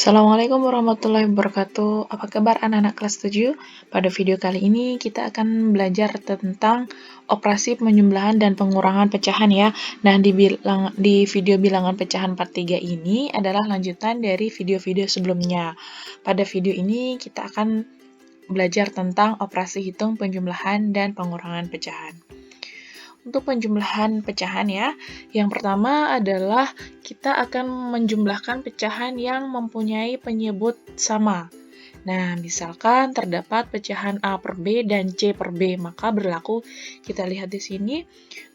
Assalamualaikum warahmatullahi wabarakatuh. Apa kabar anak-anak kelas 7? Pada video kali ini kita akan belajar tentang operasi penjumlahan dan pengurangan pecahan ya. Nah, di video bilangan pecahan part 3 ini adalah lanjutan dari video-video sebelumnya. Pada video ini kita akan belajar tentang operasi hitung penjumlahan dan pengurangan pecahan. Untuk penjumlahan pecahan ya, yang pertama adalah kita akan menjumlahkan pecahan yang mempunyai penyebut sama. Nah, misalkan terdapat pecahan A per B dan C per B, maka berlaku, kita lihat di sini,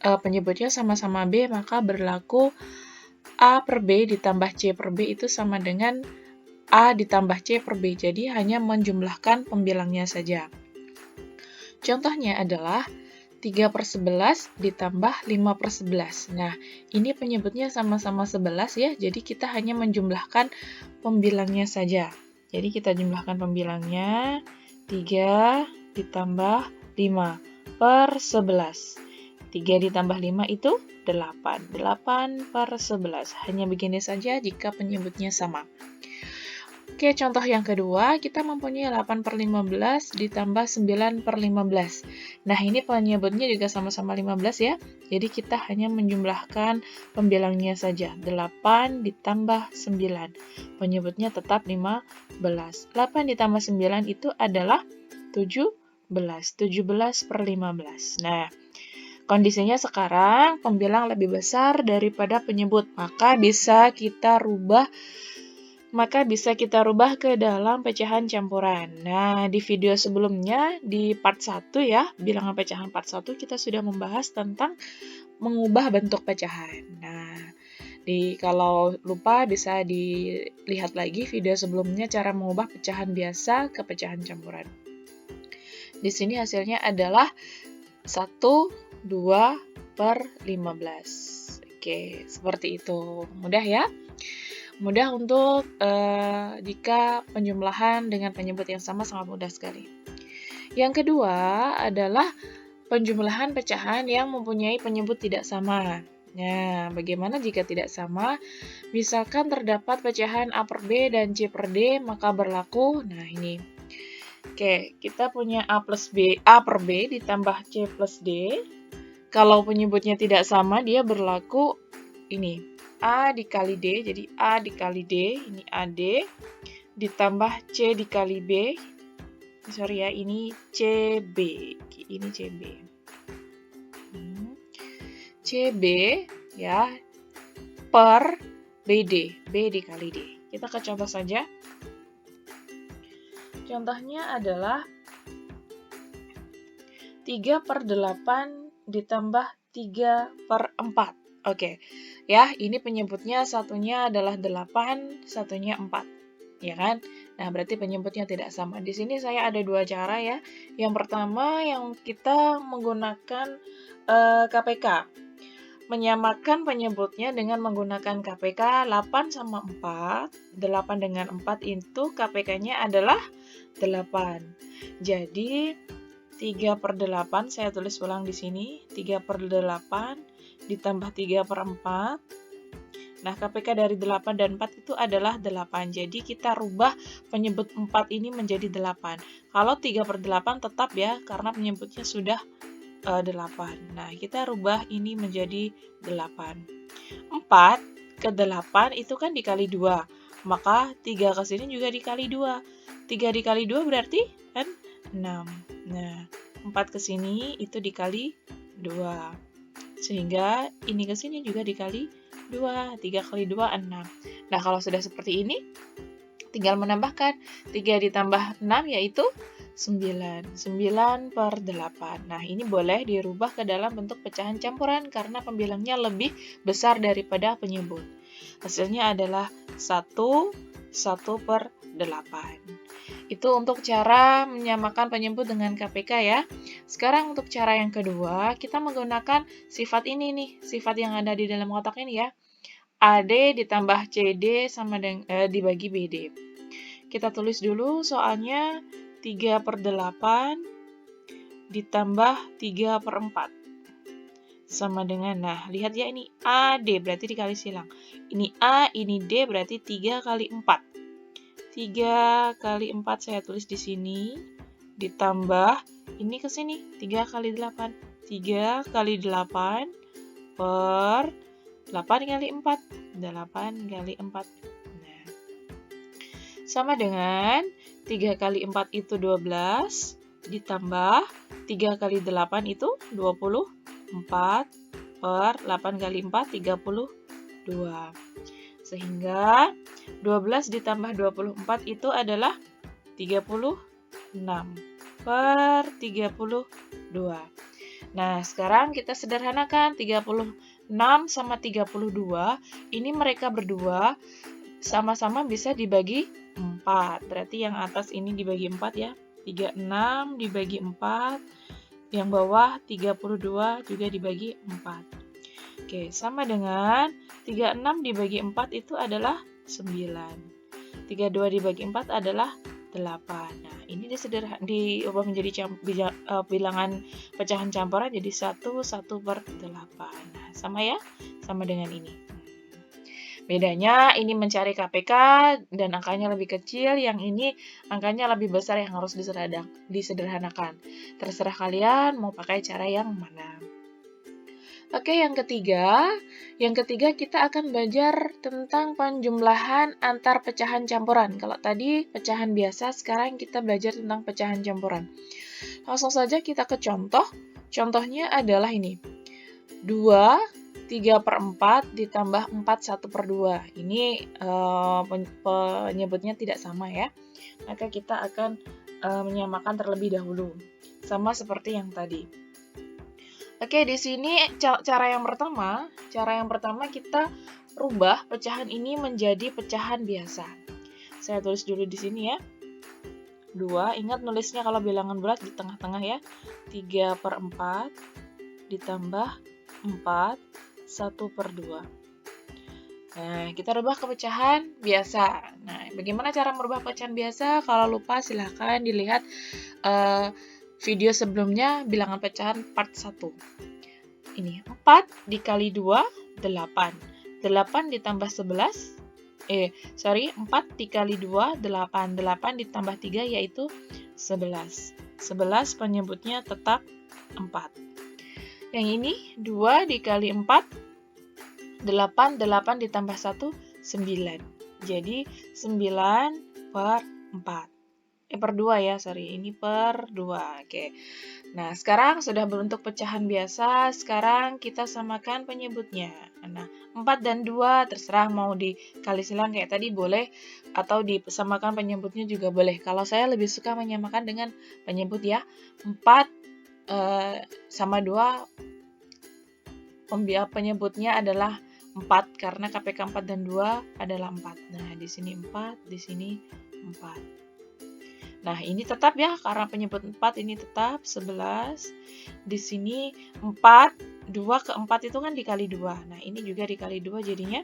penyebutnya sama-sama B, maka berlaku A per B ditambah C per B itu sama dengan A ditambah C per B, jadi hanya menjumlahkan pembilangnya saja. Contohnya adalah 3/11 ditambah 5/11. Nah, ini penyebutnya sama-sama 11 ya, jadi kita hanya menjumlahkan pembilangnya saja. Jadi kita jumlahkan pembilangnya, 3 ditambah 5 per 11. 3 ditambah 5 itu 8. 8/11. Hanya begini saja jika penyebutnya sama. Oke, contoh yang kedua, kita mempunyai 8/15 ditambah 9/15. Nah, ini penyebutnya juga sama-sama 15 ya. Jadi kita hanya menjumlahkan pembilangnya saja. 8 ditambah 9. Penyebutnya tetap 15. 8 ditambah 9 itu adalah 17. 17/15. Nah, kondisinya sekarang pembilang lebih besar daripada penyebut. Maka bisa kita rubah ke dalam pecahan campuran. Nah, di video sebelumnya, di part 1 ya, bilangan pecahan part 1, kita sudah membahas tentang mengubah bentuk pecahan. Nah, kalau lupa bisa dilihat lagi video sebelumnya cara mengubah pecahan biasa ke pecahan campuran. Di sini hasilnya adalah 1, 2/15. Oke, seperti itu. Mudah ya? Mudah untuk jika penjumlahan dengan penyebut yang sama sangat mudah sekali. Yang kedua adalah penjumlahan pecahan yang mempunyai penyebut tidak sama. Nah, bagaimana jika tidak sama? Misalkan terdapat pecahan A per B dan C per D, maka berlaku, nah ini. Oke, kita punya A per B ditambah C plus D. Kalau penyebutnya tidak sama, dia berlaku ini. A dikali D, jadi A dikali D, ini AD, ditambah C dikali B, sorry ya, ini CB, ini CB. CB ya, per BD, B dikali D. Kita akan coba saja. Contohnya adalah 3/8 ditambah 3/4. Oke, ya ini penyebutnya satunya adalah 8, satunya 4, ya kan? Nah, berarti penyebutnya tidak sama. Di sini saya ada dua cara ya. Yang pertama yang kita menggunakan KPK. Menyamakan penyebutnya dengan menggunakan KPK 8 sama 4. 8 dengan 4 itu KPK-nya adalah 8. Jadi 3/8, saya tulis ulang di sini, 3/8 ditambah 3/4. Nah, KPK dari 8 dan 4 itu adalah 8. Jadi kita rubah penyebut 4 ini menjadi 8. Kalau 3/8 tetap ya, karena penyebutnya sudah 8. Nah, kita rubah ini menjadi 8. 4 ke 8 itu kan dikali 2. Maka 3 ke sini juga dikali 2. 3 dikali 2 berarti kan 6. Nah, 4 ke sini itu dikali 2. Sehingga ini ke sini juga dikali 2. 3 kali 2, 6. Nah, kalau sudah seperti ini, tinggal menambahkan 3 ditambah 6 yaitu 9. 9/8. Nah, ini boleh dirubah ke dalam bentuk pecahan campuran karena pembilangnya lebih besar daripada penyebut. Hasilnya adalah 1/8. Itu untuk cara menyamakan penyebut dengan KPK ya. Sekarang untuk cara yang kedua, kita menggunakan sifat ini nih, sifat yang ada di dalam kotak ini ya. AD ditambah CD sama dengan dibagi BD. Kita tulis dulu soalnya 3/8 ditambah 3/4 sama dengan, nah lihat ya ini AD berarti dikali silang. Ini A, ini D berarti 3 kali 4. 3 kali 4 saya tulis di sini, ditambah ini ke sini, 3 kali 8. 3 kali 8 per 8 kali 4. 8 kali 4. Nah, sama dengan 3 kali 4 itu 12, ditambah 3 kali 8 itu 24, per 8 kali 4, 32. Sehingga 12 ditambah 24 itu adalah 36 per 32. Nah, sekarang kita sederhanakan 36 sama 32. Ini mereka berdua sama-sama bisa dibagi 4. Berarti yang atas ini dibagi 4 ya. 36 dibagi 4. Yang bawah 32 juga dibagi 4. Oke, sama dengan 36 dibagi 4 itu adalah 9. 32 dibagi 4 adalah 8. Nah, ini diubah menjadi bilangan pecahan campuran jadi 1 per 8. Nah, sama ya? Sama dengan ini. Bedanya ini mencari KPK dan angkanya lebih kecil, yang ini angkanya lebih besar yang harus disederhanakan. Terserah kalian mau pakai cara yang mana. Oke, yang ketiga kita akan belajar tentang penjumlahan antar pecahan campuran. Kalau tadi pecahan biasa, sekarang kita belajar tentang pecahan campuran. Langsung saja kita ke contoh. Contohnya adalah ini. 2, 3 per 4 ditambah 4, 1 per 2. Ini penyebutnya tidak sama ya. Maka kita akan menyamakan terlebih dahulu. Sama seperti yang tadi. Oke, di sini cara yang pertama kita rubah pecahan ini menjadi pecahan biasa. Saya tulis dulu di sini ya. 2, ingat nulisnya kalau bilangan bulat di tengah-tengah ya. 3 per 4 ditambah 4, 1 per 2. Nah, kita rubah ke pecahan biasa. Nah, bagaimana cara merubah pecahan biasa? Kalau lupa silahkan dilihat video sebelumnya bilangan pecahan part 1. Ini 4 dikali 2, 8. 8 ditambah 11. 4 dikali 2, 8. 8 ditambah 3 yaitu 11. 11 penyebutnya tetap 4. Yang ini 2 dikali 4, 8. 8 ditambah 1, 9. Jadi 9 per 4. Per 2 ya, sorry. Ini per 2. Oke. Nah, sekarang sudah berbentuk pecahan biasa. Sekarang kita samakan penyebutnya. Nah, 4 dan 2 terserah mau dikali silang kayak tadi boleh. Atau disamakan penyebutnya juga boleh. Kalau saya lebih suka menyamakan dengan penyebut ya. 4 sama 2 penyebutnya adalah 4. Karena KPK 4 dan 2 adalah 4. Nah, di sini 4, di sini 4. Nah, ini tetap ya, karena penyebut 4 ini tetap 11. Di sini 4, 2 ke 4 itu kan dikali 2. Nah, ini juga dikali 2 jadinya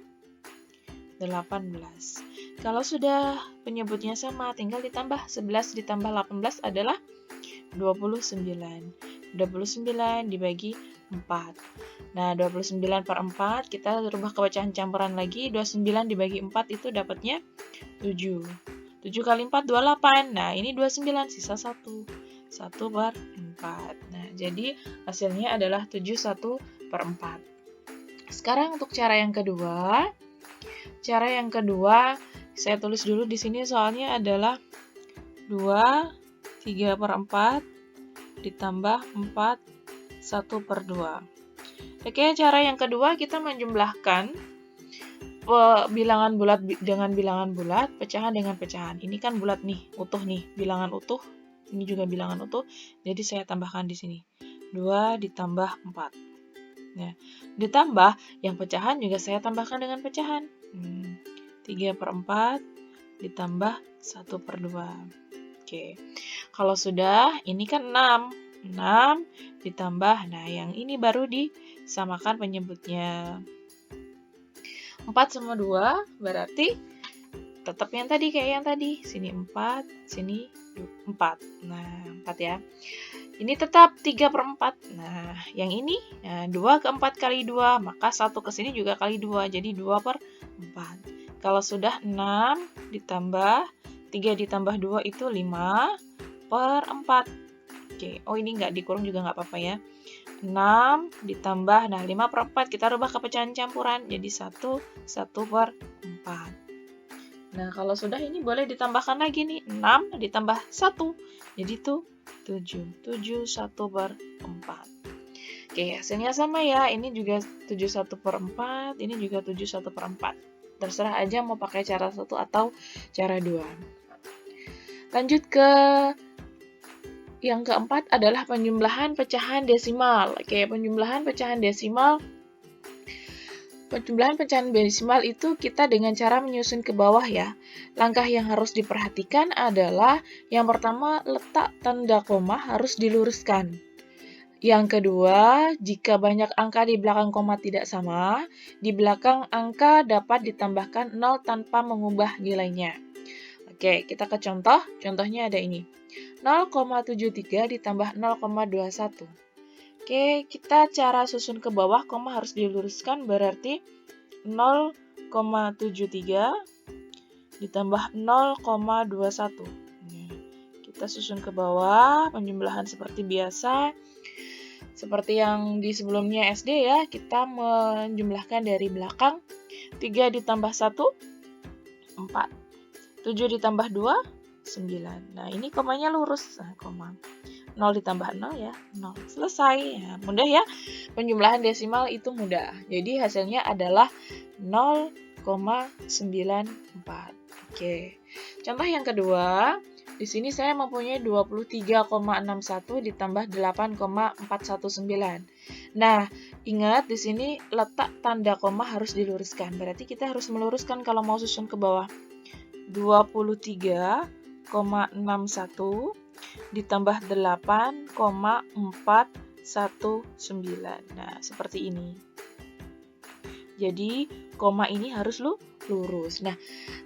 18. Kalau sudah penyebutnya sama, tinggal ditambah 11 ditambah 18 adalah 29. 29 dibagi 4. Nah, 29 per 4 kita rubah ke pecahan campuran lagi. 29 dibagi 4 itu dapatnya 7. 7 kali 4, 28. Nah, ini 29, sisa 1. 1 per 4. Nah, jadi hasilnya adalah 7, 1 per 4. Sekarang untuk cara yang kedua. Cara yang kedua, saya tulis dulu di sini soalnya adalah 2, 3 per 4, ditambah 4, 1 per 2. Oke, cara yang kedua kita menjumlahkan bilangan bulat dengan bilangan bulat, pecahan dengan pecahan. Ini kan bulat nih, utuh nih, bilangan utuh. Ini juga bilangan utuh, jadi saya tambahkan di sini. 2 ditambah 4. Nah, ditambah yang pecahan juga saya tambahkan dengan pecahan. 3 per 4 ditambah 1 per 2. Oke, kalau sudah, ini kan 6. 6 ditambah, nah yang ini baru disamakan penyebutnya. 4 sama 2 berarti tetap yang tadi kayak yang tadi. Sini 4, sini 4. Nah, 4 ya. Ini tetap 3 per 4. Nah, yang ini 2 ke 4 kali 2, maka 1 ke sini juga kali 2. Jadi 2 per 4. Kalau sudah 6 ditambah 3 ditambah 2 itu 5/4. Oke, oh ini nggak dikurung juga nggak apa-apa ya. 6 ditambah, nah 5/4 kita rubah ke pecahan campuran, jadi 1/4. Nah, kalau sudah ini boleh ditambahkan lagi nih, 6 ditambah 1, jadi itu 7, 1/4. Oke, hasilnya sama ya, ini juga 7/4, ini juga 7/4. Terserah aja mau pakai cara 1 atau cara 2. Lanjut ke yang keempat adalah penjumlahan pecahan desimal. Oke, penjumlahan pecahan desimal itu kita dengan cara menyusun ke bawah ya. Langkah yang harus diperhatikan adalah yang pertama, letak tanda koma harus diluruskan. Yang kedua, jika banyak angka di belakang koma tidak sama, di belakang angka dapat ditambahkan 0 tanpa mengubah nilainya. Oke, kita ke contoh. Contohnya ada ini. 0,73 ditambah 0,21. Oke, kita cara susun ke bawah, koma harus diluruskan, berarti 0,73 ditambah 0,21. Kita susun ke bawah, penjumlahan seperti biasa. Seperti yang di sebelumnya SD ya, kita menjumlahkan dari belakang. 3 ditambah 1, 4. 7 ditambah 2, 9. Nah, ini komanya lurus. Nah, koma. 0 ditambah 0 ya, 0. Selesai. Ya, mudah ya. Penjumlahan desimal itu mudah. Jadi hasilnya adalah 0,94. Oke. Contoh yang kedua, di sini saya mempunyai 23,61 ditambah 8,419. Nah, ingat di sini letak tanda koma harus diluruskan. Berarti kita harus meluruskan kalau mau susun ke bawah. 23,61 ditambah 8,419. Nah, seperti ini. Jadi, koma ini harus lurus. Nah,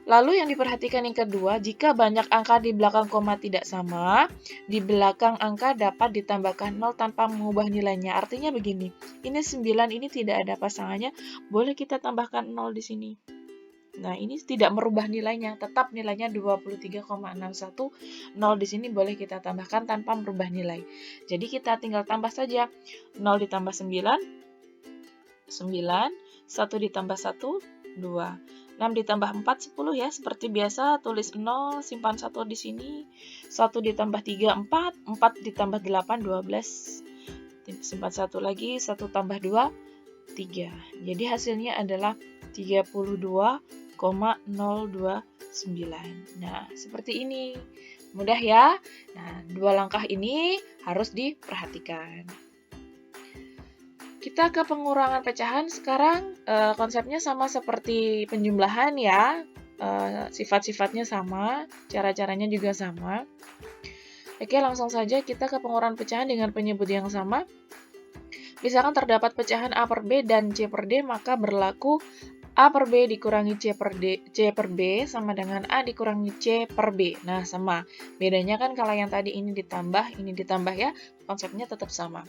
lalu yang diperhatikan yang kedua, jika banyak angka di belakang koma tidak sama, di belakang angka dapat ditambahkan 0 tanpa mengubah nilainya. Artinya begini, ini 9 ini tidak ada pasangannya, boleh kita tambahkan 0 di sini. Nah, ini tidak merubah nilainya, tetap nilainya 23,61, 0 di sini boleh kita tambahkan tanpa merubah nilai. Jadi kita tinggal tambah saja, 0 ditambah 9, 9, 1 ditambah 1, 2. 6 ditambah 4, 10 ya, seperti biasa, tulis 0, simpan 1 di sini. 1 ditambah 3, 4, 4 ditambah 8, 12. Simpan 1 lagi, 1 tambah 2, 3. Jadi hasilnya adalah 32,029. Nah, seperti ini. Mudah ya? Nah, dua langkah ini harus diperhatikan. Kita ke pengurangan pecahan sekarang, konsepnya sama seperti penjumlahan ya, sifat-sifatnya sama, cara-caranya juga sama. Oke, langsung saja kita ke pengurangan pecahan dengan penyebut yang sama. Misalkan terdapat pecahan A per B dan C per D, maka berlaku A per B dikurangi C per B sama dengan A dikurangi C per B. Nah, sama. Bedanya kan kalau yang tadi ini ditambah ya, konsepnya tetap sama.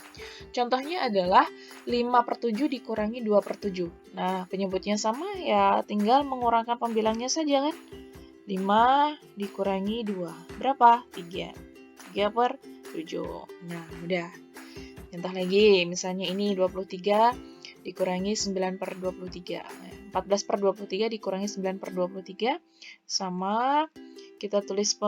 Contohnya adalah 5/7 dikurangi 2/7. Nah, penyebutnya sama, ya tinggal mengurangkan pembilangnya saja kan. 5 dikurangi 2. Berapa? 3. 3/7. Nah, mudah. Contoh lagi, misalnya ini 23 dikurangi 9/23. 14/23 dikurangi 9/23 sama kita tulis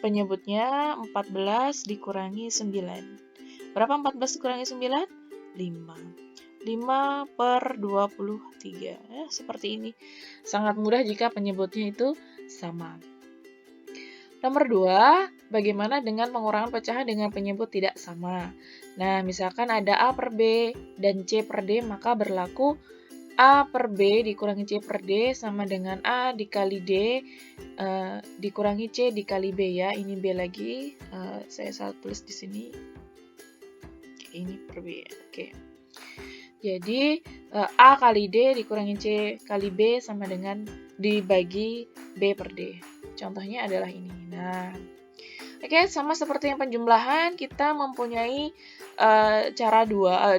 penyebutnya 14 dikurangi 9. Berapa 14 dikurangi 9? 5. 5/23. Ya, seperti ini. Sangat mudah jika penyebutnya itu sama. Nomor 2, bagaimana dengan pengurangan pecahan dengan penyebut tidak sama? Nah, misalkan ada A per B dan C per D, maka berlaku A per B dikurangi C per D sama dengan A dikali D dikurangi C dikali B ya. Ini B lagi, saya salah tulis di sini. Ini per B. Oke. Jadi, A kali D dikurangi C kali B sama dengan dibagi B per D. Contohnya adalah ini. Nah, oke, sama seperti yang penjumlahan, kita mempunyai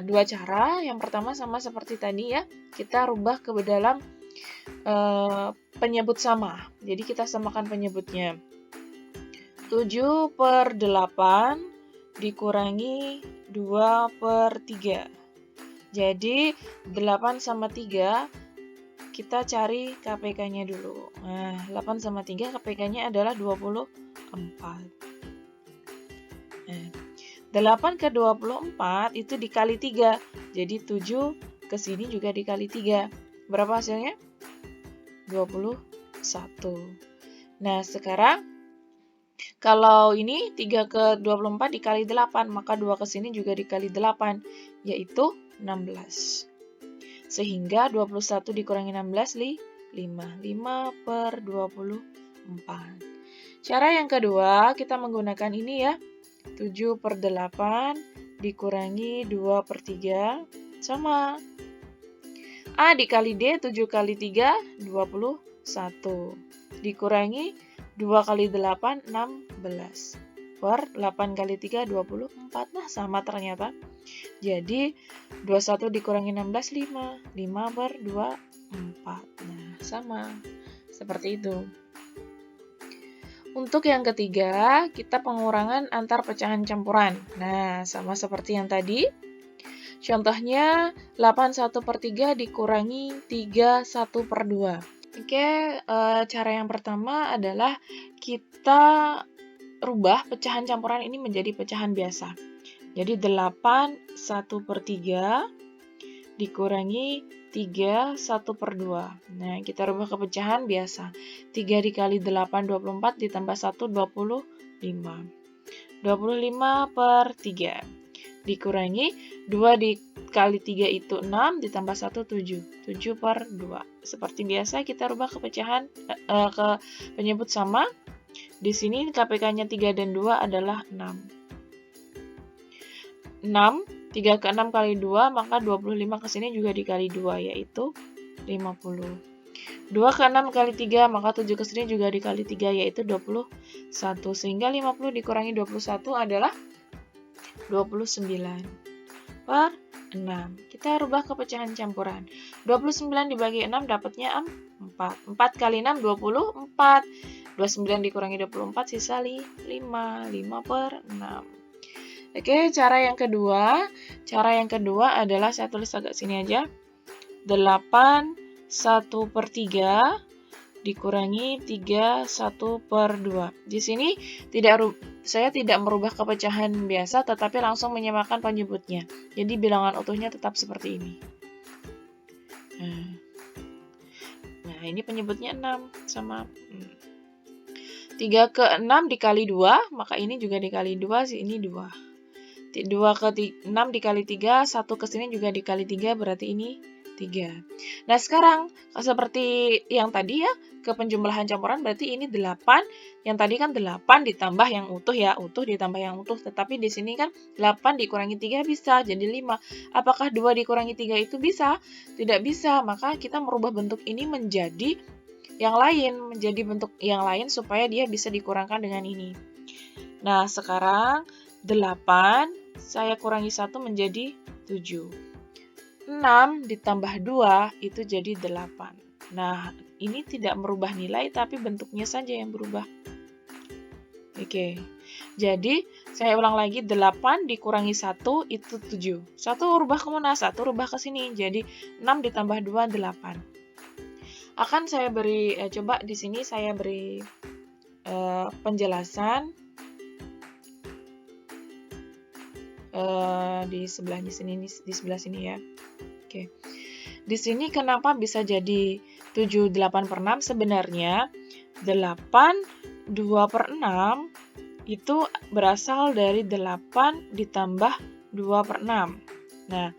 dua cara. Yang pertama sama seperti tadi ya, kita rubah ke dalam penyebut sama. Jadi kita samakan penyebutnya. 7 per 8 dikurangi 2 per 3. Jadi 8 sama 3 kita cari KPK-nya dulu. Nah, 8 sama 3 KPK-nya adalah 24. Nah, 8 ke 24 itu dikali 3. Jadi 7 ke sini juga dikali 3. Berapa hasilnya? 21. Nah, sekarang kalau ini 3 ke 24 dikali 8, maka 2 ke sini juga dikali 8, yaitu 16. Sehingga 21 dikurangi 16, 5. 5 per 24. Cara yang kedua, kita menggunakan ini ya. 7 per 8 dikurangi 2 per 3, sama. A dikali D, 7 kali 3, 21. Dikurangi 2 kali 8, 16. Per 8 kali 3, 24. Nah, sama ternyata. Jadi, 21 dikurangi 16, 5. 5 per 24. Nah, sama. Seperti itu. Untuk yang ketiga, kita pengurangan antar pecahan campuran. Nah, sama seperti yang tadi. Contohnya, 81 per 3 dikurangi 31 per 2. Oke, cara yang pertama adalah kita rubah pecahan campuran ini menjadi pecahan biasa. Jadi 8 1 per 3 dikurangi 3 1 per 2. Nah, kita rubah ke pecahan biasa. 3 dikali 8 24 ditambah 1 25. 25 per 3 dikurangi 2 dikali 3 itu 6 ditambah 1 7. 7 per 2. Seperti biasa kita rubah ke pecahan ke penyebut sama. Di sini KPK-nya 3 dan 2 adalah 6. 6, 3 ke 6 kali 2, maka 25 ke sini juga dikali 2, yaitu 50. 2 ke 6 kali 3, maka 7 ke sini juga dikali 3, yaitu 21. Sehingga 50 dikurangi 21 adalah 29 per 6. Kita rubah ke pecahan campuran. 29 dibagi 6 dapatnya 4. 4 kali 6, 24. 29 dikurangi 24, sisa 5. 5 per 6. Oke, cara yang kedua. Cara yang kedua adalah, saya tulis agak sini aja. 8 1 per 3 dikurangi 3 1 per 2. Di sini saya tidak merubah ke pecahan biasa, tetapi langsung menyamakan penyebutnya. Jadi bilangan utuhnya tetap seperti ini. Nah, ini penyebutnya 6 sama 3 ke 6 dikali 2, maka ini juga dikali 2, ini 2. 2 ke 6 dikali 3, 1 ke sini juga dikali 3, berarti ini 3. Nah, sekarang seperti yang tadi ya, ke penjumlahan campuran berarti ini 8. Yang tadi kan 8 ditambah yang utuh ya, utuh ditambah yang utuh. Tetapi di sini kan 8 dikurangi 3 bisa, jadi 5. Apakah 2 dikurangi 3 itu bisa? Tidak bisa, maka kita merubah bentuk ini menjadi yang lain, menjadi bentuk yang lain supaya dia bisa dikurangkan dengan ini. Nah, sekarang 8 saya kurangi 1 menjadi 7. 6 ditambah 2 itu jadi 8. Nah, ini tidak merubah nilai tapi bentuknya saja yang berubah. Oke. Jadi, saya ulang lagi, 8 dikurangi 1 itu 7. 1 rubah kemana? 1 rubah ke sini. Jadi, 6 ditambah 2, 8. Akan saya beri, coba di sini saya beri penjelasan. Di sebelahnya sini, di sebelah sini ya. Oke. Di sini kenapa bisa jadi 7 8 per 6? Sebenarnya 8 2 per 6 itu berasal dari 8 ditambah 2 per 6. Nah,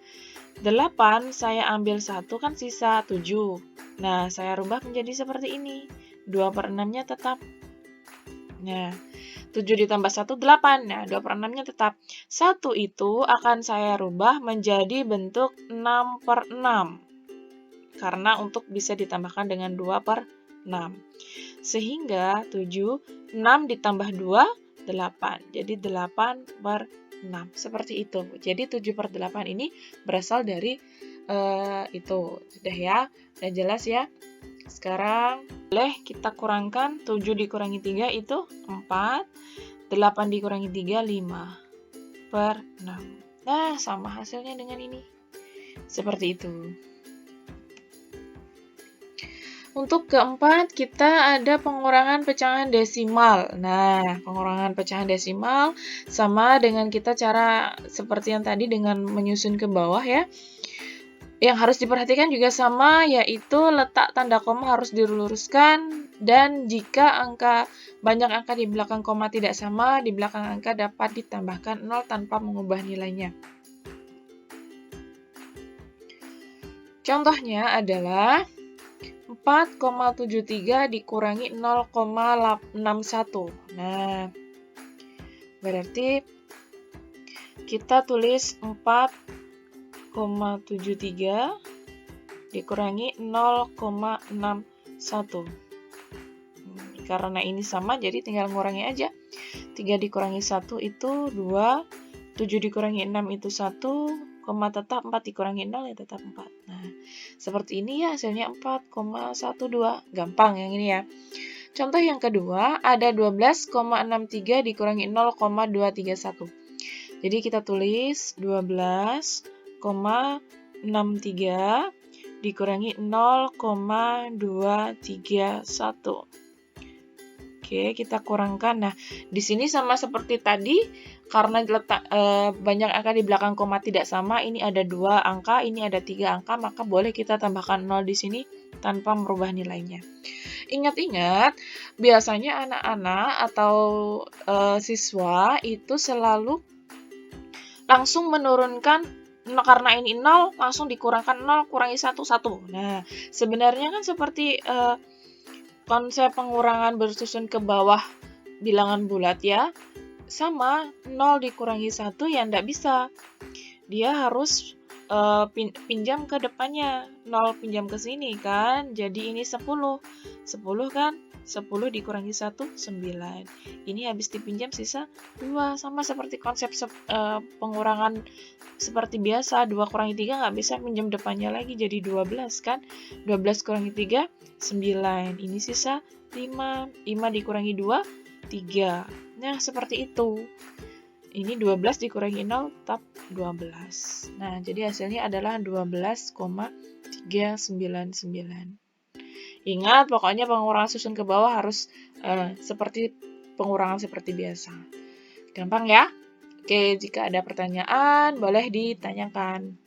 8 saya ambil 1 kan sisa 7. Nah, saya rubah menjadi seperti ini. 2 per 6-nya tetap. Nah, 7 ditambah 1, 8. Nah, 2 per 6-nya tetap. 1 itu akan saya rubah menjadi bentuk 6 per 6. Karena untuk bisa ditambahkan dengan 2 per 6. Sehingga 7, 6 ditambah 2, 8. Jadi 8 per 6. Seperti itu. Jadi 7 per 8 ini berasal dari itu. Sudah ya? Sudah jelas ya? Sekarang boleh kita kurangkan 7 dikurangi 3 itu 4, 8 dikurangi 3, 5 per 6. Nah, sama hasilnya dengan ini. Seperti itu. Untuk keempat, kita ada pengurangan pecahan desimal. Nah, pengurangan pecahan desimal sama dengan kita cara seperti yang tadi dengan menyusun ke bawah ya. Yang harus diperhatikan juga sama, yaitu letak tanda koma harus diluruskan, dan jika banyak angka di belakang koma tidak sama, di belakang angka dapat ditambahkan 0 tanpa mengubah nilainya. Contohnya adalah 4,73 dikurangi 0,61. Nah, berarti kita tulis 4,73 dikurangi 0,61. Karena ini sama, jadi tinggal ngurangi aja. 3 dikurangi 1 itu 2, 7 dikurangi 6 itu 1, koma tetap 4 dikurangi 0 ya tetap 4. Nah, seperti ini ya hasilnya 4,12. Gampang yang ini ya. Contoh yang kedua, ada 12,63 dikurangi 0,231. Jadi kita tulis 12,63 dikurangi 0,231. Oke, kita kurangkan. Nah, di sini sama seperti tadi, karena banyak angka di belakang koma tidak sama, ini ada 2 angka, ini ada 3 angka, maka boleh kita tambahkan 0 di sini tanpa merubah nilainya. Ingat-ingat, biasanya anak-anak atau siswa itu selalu langsung menurunkan, karena ini 0, langsung dikurangkan 0, kurangi 1, 1. Nah, sebenarnya kan seperti konsep pengurangan bersusun ke bawah bilangan bulat ya, sama 0 dikurangi 1 ya enggak bisa. Dia harus pinjam ke depannya, 0 pinjam ke sini kan, jadi ini 10. 10 kan, 10 dikurangi 1, 9. Ini habis dipinjam sisa 2, sama seperti konsep pengurangan seperti biasa, 2 kurangi 3 nggak bisa pinjam depannya lagi, jadi 12 kan. 12 kurangi 3, 9. Ini sisa 5. 5 dikurangi 2, 3. Nah, seperti itu. Ini 12 dikurangi 0, tetap 12. Nah, jadi hasilnya adalah 12,399. Ingat, pokoknya pengurangan susun ke bawah harus seperti pengurangan seperti biasa. Gampang ya? Oke, jika ada pertanyaan, boleh ditanyakan.